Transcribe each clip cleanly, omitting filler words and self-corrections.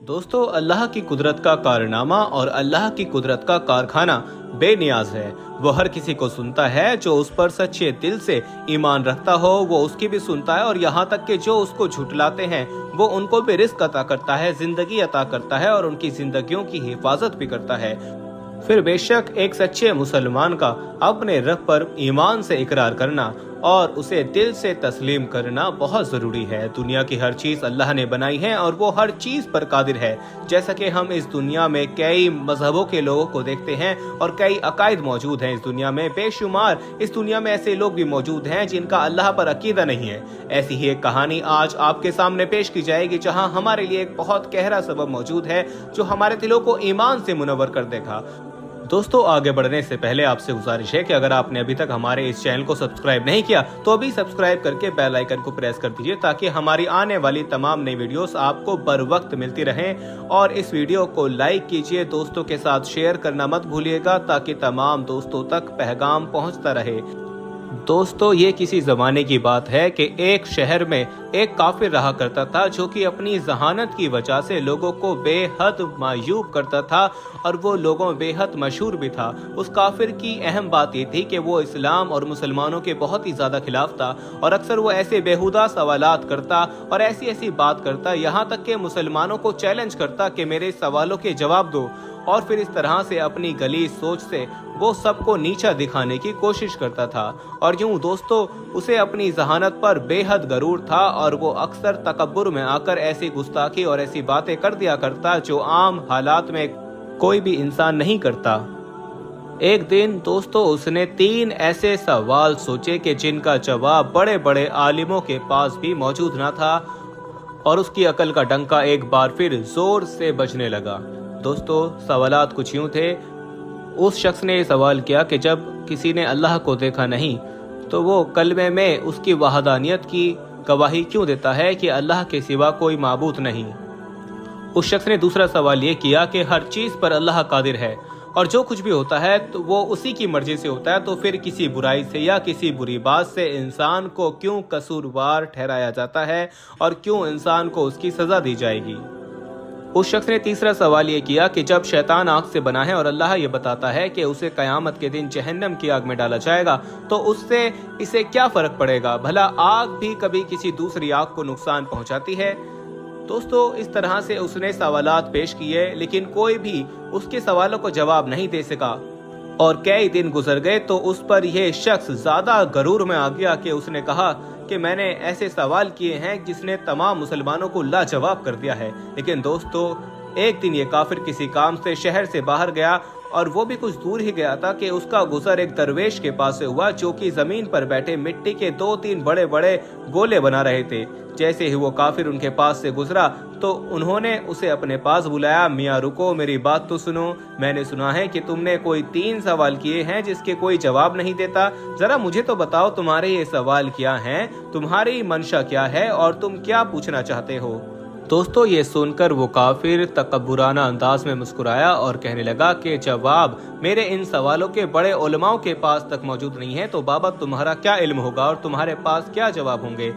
दोस्तों, अल्लाह की कुदरत का कारनामा और अल्लाह की कुदरत का कारखाना बेनियाज है। वो हर किसी को सुनता है जो उस पर सच्चे दिल से ईमान रखता हो, वो उसकी भी सुनता है, और यहाँ तक कि जो उसको झुठलाते हैं वो उनको भी रिस्क अता करता है, जिंदगी अता करता है और उनकी जिंदगियों की हिफाजत भी करता है। फिर बेशक एक सच्चे मुसलमान का अपने रब पर ईमान से इकरार करना और उसे दिल से तस्लीम करना बहुत ज़रूरी है। दुनिया की हर चीज़ अल्लाह ने बनाई है और वो हर चीज़ पर कादिर है। जैसा कि हम इस दुनिया में कई मजहबों के लोगों को देखते हैं और कई अकायद मौजूद हैं इस दुनिया में, बेशुमार इस दुनिया में ऐसे लोग भी मौजूद हैं जिनका अल्लाह पर अकीदा नहीं है। ऐसी ही एक कहानी आज आपके सामने पेश की जाएगी, जहाँ हमारे लिए एक बहुत गहरा सबब मौजूद है जो हमारे दिलों को ईमान से मुनव्वर कर देगा। दोस्तों, आगे बढ़ने से पहले आपसे गुजारिश है कि अगर आपने अभी तक हमारे इस चैनल को सब्सक्राइब नहीं किया तो अभी सब्सक्राइब करके बेल आइकन को प्रेस कर दीजिए, ताकि हमारी आने वाली तमाम नई वीडियोस आपको बर वक्त मिलती रहें। और इस वीडियो को लाइक कीजिए, दोस्तों के साथ शेयर करना मत भूलिएगा, ताकि तमाम दोस्तों तक पैगाम पहुंचता रहे। दोस्तों, ये किसी ज़माने की बात है कि एक शहर में एक काफिर रहा करता था जो कि अपनी जहानत की वजह से लोगों को बेहद मायूब करता था और वो लोगों में बेहद मशहूर भी था। उस काफिर की अहम बात ये थी कि वो इस्लाम और मुसलमानों के बहुत ही ज़्यादा खिलाफ था और अक्सर वो ऐसे बेहुदा सवालात करता और ऐसी ऐसी बात करता, यहाँ तक कि मुसलमानों को चैलेंज करता कि मेरे सवालों के जवाब दो, और फिर इस तरह से अपनी गलीज सोच से वो सबको नीचा दिखाने की कोशिश करता था। और यूं दोस्तों, उसे अपनी जहानत पर बेहद गरूर था और वो अक्सर तकब्बुर में आकर ऐसी गुस्ताखी और ऐसी बातें कर दिया करता जो आम हालात में कोई भी इंसान नहीं करता। एक दिन दोस्तों, उसने 3 ऐसे सवाल सोचे कि जिनका जवाब बड़े बड़े आलिमों के पास भी मौजूद ना था, और उसकी अकल का डंका एक बार फिर जोर से बजने लगा। दोस्तों, सवालात कुछ यूं थे। उस शख्स ने सवाल किया कि जब किसी ने अल्लाह को देखा नहीं तो वो कलमे में उसकी वहदानियत की गवाही क्यों देता है कि अल्लाह के सिवा कोई माबूद नहीं। उस शख्स ने दूसरा सवाल ये किया कि हर चीज़ पर अल्लाह कादिर है और जो कुछ भी होता है तो वो उसी की मर्जी से होता है, तो फिर किसी बुराई से या किसी बुरी बात से इंसान को क्यों कसूरवार ठहराया जाता है और क्यों इंसान को उसकी सज़ा दी जाएगी। उस शख्स ने तीसरा सवाल ये किया कि जब शैतान आग से बना है और अल्लाह ये बताता है कि उसे कयामत के दिन जहन्नम की आग में डाला जाएगा, तो उससे इसे क्या फर्क पड़ेगा? भला आग भी कभी किसी दूसरी आग को नुकसान पहुंचाती है? दोस्तों, इस तरह से उसने सवालात पेश किए, लेकिन कोई भी उसके सवालों को जवाब नहीं दे सका और कई दिन गुजर गए तो उस पर यह शख्स ज्यादा गरूर में आ गया कि उसने कहा कि मैंने ऐसे सवाल किए हैं जिसने तमाम मुसलमानों को लाजवाब कर दिया है। लेकिन दोस्तों, एक दिन ये काफिर किसी काम से शहर से बाहर गया और वो भी कुछ दूर ही गया था कि उसका गुजर एक दरवेश के पास से हुआ जो कि जमीन पर बैठे मिट्टी के 2-3 बड़े बड़े गोले बना रहे थे। जैसे ही वो काफिर उनके पास से गुजरा तो उन्होंने उसे अपने पास बुलाया। मियाँ रुको, मेरी बात तो सुनो। मैंने सुना है कि तुमने कोई 3 सवाल किए हैं जिसके कोई जवाब नहीं देता। जरा मुझे तो बताओ, तुम्हारे ये सवाल क्या हैं, तुम्हारी मंशा क्या है और तुम क्या पूछना चाहते हो? दोस्तों, ये सुनकर वो काफिर तकब्बुराना अंदाज में मुस्कुराया और कहने लगा कि जवाब मेरे इन सवालों के बड़े उलमाओं के पास तक मौजूद नहीं है, तो बाबा तुम्हारा क्या इल्म होगा और तुम्हारे पास क्या जवाब होंगे?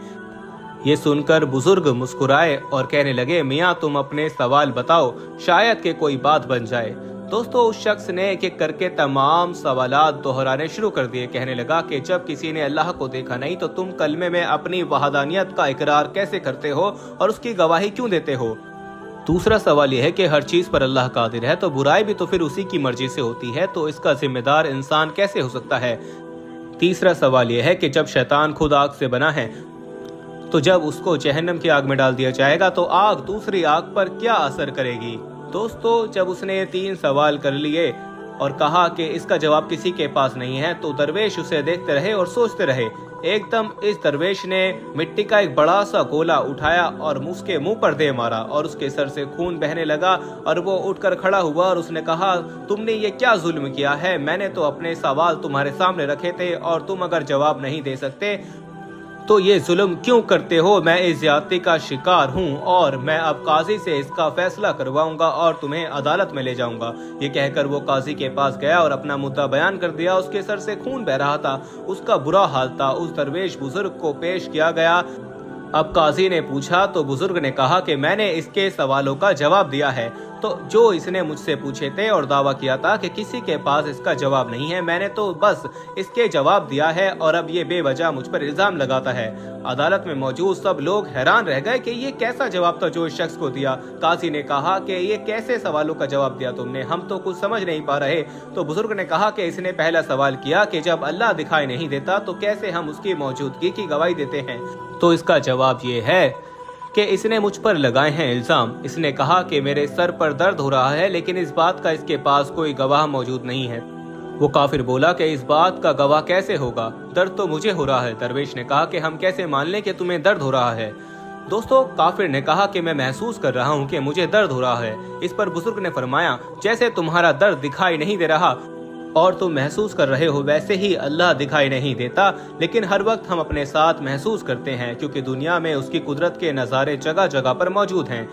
ये सुनकर बुजुर्ग मुस्कुराए और कहने लगे, मियाँ तुम अपने सवाल बताओ, शायद के कोई बात बन जाए। दोस्तों, उस शख्स ने एक एक करके तमाम सवालात दोहराने शुरू कर दिए। कहने लगा कि जब किसी ने अल्लाह को देखा नहीं तो तुम कलमे में अपनी वहदानियत का इकरार कैसे करते हो और उसकी गवाही क्यों देते हो? दूसरा सवाल यह है कि हर चीज पर अल्लाह कादिर है, तो बुराई भी तो फिर उसी की मर्जी से होती है, तो इसका जिम्मेदार इंसान कैसे हो सकता है? तीसरा सवाल यह है कि जब शैतान खुद आग से बना है तो जब उसको जहन्नम की आग में डाल दिया जाएगा तो आग दूसरी आग पर क्या असर करेगी? दोस्तों, जब उसने ये 3 सवाल कर लिए और कहा कि इसका जवाब किसी के पास नहीं है, तो दरवेश उसे देखते रहे और सोचते रहे। एकदम इस दरवेश ने मिट्टी का एक बड़ा सा गोला उठाया और उसके मुंह पर दे मारा और उसके सर से खून बहने लगा और वो उठकर खड़ा हुआ और उसने कहा, तुमने ये क्या जुल्म किया है? मैंने तो अपने सवाल तुम्हारे सामने रखे थे और तुम अगर जवाब नहीं दे सकते तो ये जुल्म क्यों करते हो? मैं इस ज्यादती का शिकार हूँ और मैं अब काजी से इसका फैसला करवाऊंगा और तुम्हें अदालत में ले जाऊंगा। ये कहकर वो काजी के पास गया और अपना मुद्दा बयान कर दिया। उसके सर से खून बह रहा था, उसका बुरा हाल था। उस दरवेश बुजुर्ग को पेश किया गया اب قاضی نے پوچھا تو بزرگ نے کہا کہ میں نے اس کے سوالوں کا جواب دیا ہے، تو جو اس نے مجھ سے پوچھے تھے اور دعویٰ کیا تھا کہ کسی کے پاس اس کا جواب نہیں ہے، میں نے تو بس اس کے جواب دیا ہے، اور اب یہ بے وجہ مجھ پر الزام لگاتا ہے۔ عدالت میں موجود سب لوگ حیران رہ گئے کہ یہ کیسا جواب تھا جو اس شخص کو دیا۔ قاضی نے کہا کہ یہ کیسے سوالوں کا جواب دیا تم نے، ہم تو کچھ سمجھ نہیں پا رہے۔ تو بزرگ نے کہا کہ اس نے پہلا سوال کیا کہ جب اللہ دکھائی نہیں دیتا تو کیسے ہم اس کی موجودگی کی گواہی دیتے ہیں؟ تو اس کا جواب یہ ہے کہ اس نے مجھ پر لگائے ہیں الزام۔ اس نے کہا کہ میرے سر پر درد ہو رہا ہے، لیکن اس بات کا اس کے پاس کوئی گواہ موجود نہیں ہے۔ وہ کافر بولا کہ اس بات کا گواہ کیسے ہوگا؟ درد تو مجھے ہو رہا ہے۔ درویش نے کہا کہ ہم کیسے مان لیں کہ تمہیں درد ہو رہا ہے؟ دوستو، کافر نے کہا کہ میں محسوس کر رہا ہوں کہ مجھے درد ہو رہا ہے۔ اس پر بزرگ نے فرمایا، جیسے تمہارا درد دکھائی نہیں دے رہا اور تم محسوس کر رہے ہو، ویسے ہی اللہ دکھائی نہیں دیتا، لیکن ہر وقت ہم اپنے ساتھ محسوس کرتے ہیں، کیونکہ دنیا میں اس کی قدرت کے نظارے جگہ جگہ پر موجود ہیں۔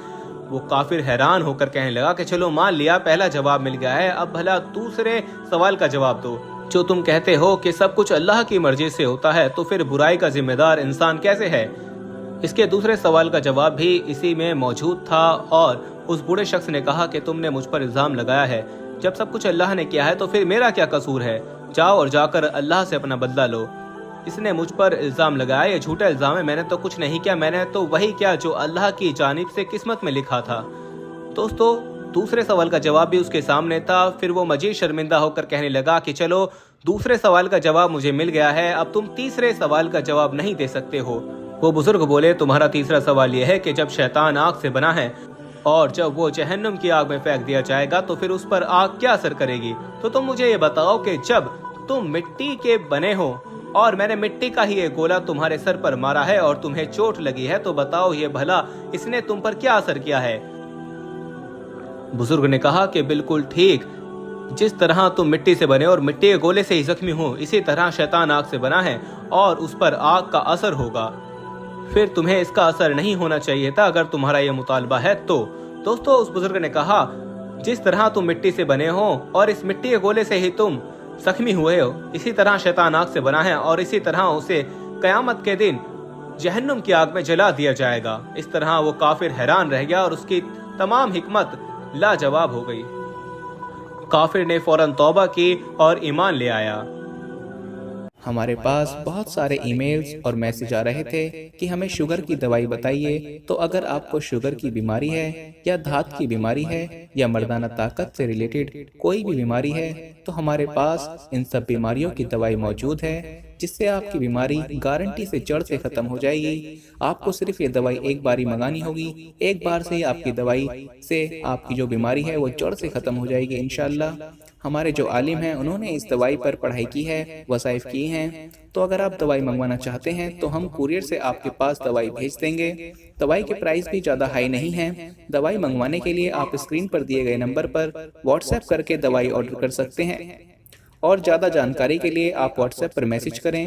وہ کافر حیران ہو کر کہنے لگا کہ چلو مان لیا، پہلا جواب مل گیا ہے، اب بھلا دوسرے سوال کا جواب دو۔ جو تم کہتے ہو کہ سب کچھ اللہ کی مرضی سے ہوتا ہے، تو پھر برائی کا ذمہ دار انسان کیسے ہے؟ اس کے دوسرے سوال کا جواب بھی اسی میں موجود تھا، اور اس بوڑھے شخص نے کہا کہ تم نے مجھ پر الزام لگایا ہے، جب سب کچھ اللہ نے کیا ہے تو پھر میرا کیا قصور ہے؟ جاؤ اور جا کر اللہ سے اپنا بدلہ لو۔ اس نے مجھ پر الزام لگایا، یہ جھوٹا الزام ہے، میں نے تو کچھ نہیں کیا، میں نے تو وہی کیا جو اللہ کی جانب سے قسمت میں لکھا تھا۔ دوستو، دوسرے سوال کا جواب بھی اس کے سامنے تھا۔ پھر وہ مزید شرمندہ ہو کر کہنے لگا کہ چلو دوسرے سوال کا جواب مجھے مل گیا ہے، اب تم تیسرے سوال کا جواب نہیں دے سکتے ہو۔ وہ بزرگ بولے، تمہارا تیسرا سوال یہ ہے کہ جب شیطان آگ سے بنا ہے اور جب وہ جہنم کی آگ میں پھینک دیا جائے گا تو پھر اس پر آگ کیا اثر کرے گی؟ تو تم مجھے یہ بتاؤ کہ جب تم مٹی کے بنے ہو اور میں نے مٹی کا ہی ایک گولا تمہارے سر پر مارا ہے اور تمہیں چوٹ لگی ہے، تو بتاؤ یہ بھلا اس نے تم پر کیا اثر کیا ہے؟ بزرگ نے کہا کہ بالکل ٹھیک، جس طرح تم مٹی سے بنے اور مٹی کے گولے سے ہی زخمی ہو، اسی طرح شیطان آگ سے بنا ہے اور اس پر آگ کا اثر ہوگا۔ پھر تمہیں اس کا اثر نہیں ہونا چاہیے تھا اگر تمہارا یہ مطالبہ ہے تو۔ دوستو، اس بزرگ نے کہا، جس طرح تم مٹی سے بنے ہو اور اس مٹی کے گولے سے ہی تم زخمی ہوئے ہو، اسی طرح شیطان آگ سے بنا ہے اور اسی طرح اسے قیامت کے دن جہنم کی آگ میں جلا دیا جائے گا۔ اس طرح وہ کافر حیران رہ گیا اور اس کی تمام حکمت لاجواب ہو گئی۔ کافر نے فوراً توبہ کی اور ایمان لے آیا۔ ہمارے پاس بہت سارے ای میلز اور میسج آ رہے تھے کہ ہمیں شوگر کی دوائی بتائیے، تو اگر آپ کو شوگر کی بیماری ہے یا دھات کی بیماری ہے یا مردانہ طاقت سے ریلیٹڈ کوئی بھی بیماری ہے تو ہمارے پاس ان سب بیماریوں کی دوائی موجود ہے، جس سے آپ کی بیماری گارنٹی سے جڑ سے ختم ہو جائے گی۔ آپ کو صرف یہ دوائی ایک بار ہی منگانی ہوگی، ایک بار سے ہی آپ کی دوائی سے آپ کی جو بیماری ہے وہ جڑ سے ختم ہو جائے گی انشاءاللہ۔ ہمارے جو عالم ہیں انہوں نے اس دوائی پر پڑھائی کی ہے، وظائف کی ہیں، تو اگر آپ دوائی منگوانا چاہتے ہیں تو ہم کوریئر سے آپ کے پاس دوائی بھیج دیں گے۔ دوائی کے پرائس بھی زیادہ ہائی نہیں ہیں۔ دوائی منگوانے کے لیے آپ اسکرین پر دیے گئے نمبر پر واٹس ایپ کر کے دوائی آرڈر کر سکتے ہیں، اور زیادہ جانکاری کے لیے آپ واٹس ایپ پر میسج کریں۔